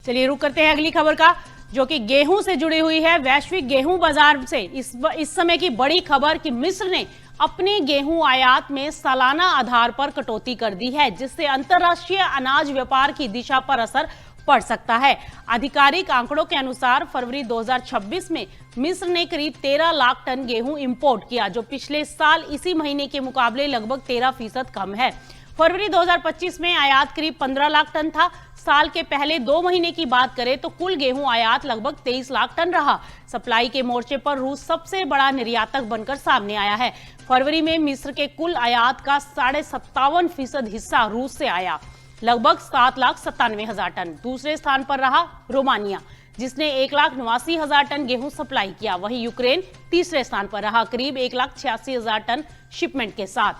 चलिए रुक करते हैं अगली खबर का, जो कि गेहूं से जुड़ी हुई है। वैश्विक गेहूं बाजार से इस समय की बड़ी खबर कि मिस्र ने अपने गेहूं आयात में सालाना आधार पर कटौती कर दी है, जिससे अंतर्राष्ट्रीय अनाज व्यापार की दिशा पर असर पड़ सकता है। आधिकारिक आंकड़ों के अनुसार फरवरी 2026 में मिस्र ने करीब 13 लाख टन गेहूं इंपोर्ट किया, जो पिछले साल इसी महीने के मुकाबले लगभग 13% कम है। फरवरी 2025 में आयात करीब 15 लाख टन था। साल के पहले 2 महीने की बात करें तो कुल गेहूं आयात लगभग 23 लाख टन रहा। सप्लाई के मोर्चे पर रूस सबसे बड़ा निर्यातक बनकर सामने आया है। फरवरी में मिस्र के कुल आयात का 57.5% हिस्सा रूस से आया, लगभग 7,97,000 टन। दूसरे स्थान पर रहा रोमानिया, जिसने 1,89,000 टन गेहूं सप्लाई किया। वहीं यूक्रेन तीसरे स्थान पर रहा, करीब 1,86,000 टन शिपमेंट के साथ।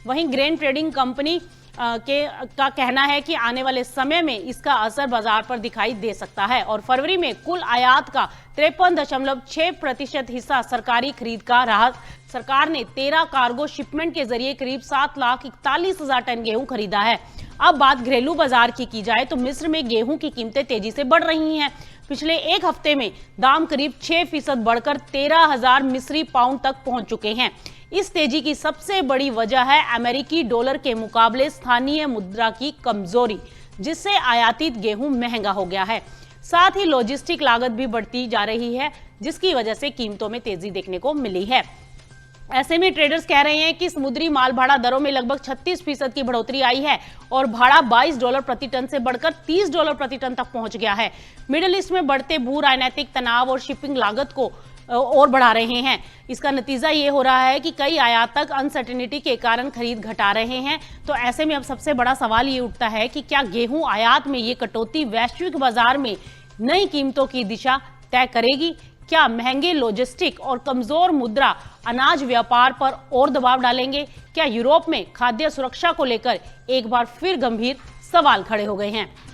वहीं ग्रेन ट्रेडिंग कंपनी का कहना है कि आने वाले समय में इसका असर बाजार पर दिखाई दे सकता है। और फरवरी में कुल आयात का 53.6% हिस्सा सरकारी खरीद का रहा। सरकार ने 13 कार्गो शिपमेंट के जरिए करीब 7,41,000 टन गेहूं खरीदा है। अब बात घरेलू बाजार की जाए तो मिस्र में गेहूं की कीमतें तेजी से बढ़ रही हैं। पिछले एक हफ्ते में दाम करीब 6% बढ़कर 13,000 मिस्री पाउंड तक पहुंच चुके हैं। इस तेजी की सबसे बड़ी वजह है अमेरिकी डॉलर के मुकाबले स्थानीय मुद्रा की कमजोरी, जिससे आयातित गेहूं महंगा हो गया है। साथ ही लॉजिस्टिक लागत भी बढ़ती जा रही है, जिसकी वजह से कीमतों में तेजी देखने को मिली है। ऐसे में ट्रेडर्स कह रहे हैं कि समुद्री माल भाड़ा दरों में लगभग 36% की बढ़ोतरी आई है और भाड़ा $22 प्रति टन से बढ़कर $30 प्रति टन तक पहुंच गया है। मिडिल ईस्ट में बढ़ते भू राजनीतिक तनाव और शिपिंग लागत को और बढ़ा रहे हैं। इसका नतीजा ये हो रहा है कि कई आयातक अनसर्टेनिटी के कारण खरीद घटा रहे हैं। तो ऐसे में अब सबसे बड़ा सवाल ये उठता है कि क्या गेहूं आयात में ये कटौती वैश्विक बाजार में नई कीमतों की दिशा तय करेगी? क्या महंगे लॉजिस्टिक और कमजोर मुद्रा अनाज व्यापार पर और दबाव डालेंगे? क्या यूरोप में खाद्य सुरक्षा को लेकर एक बार फिर गंभीर सवाल खड़े हो गए हैं?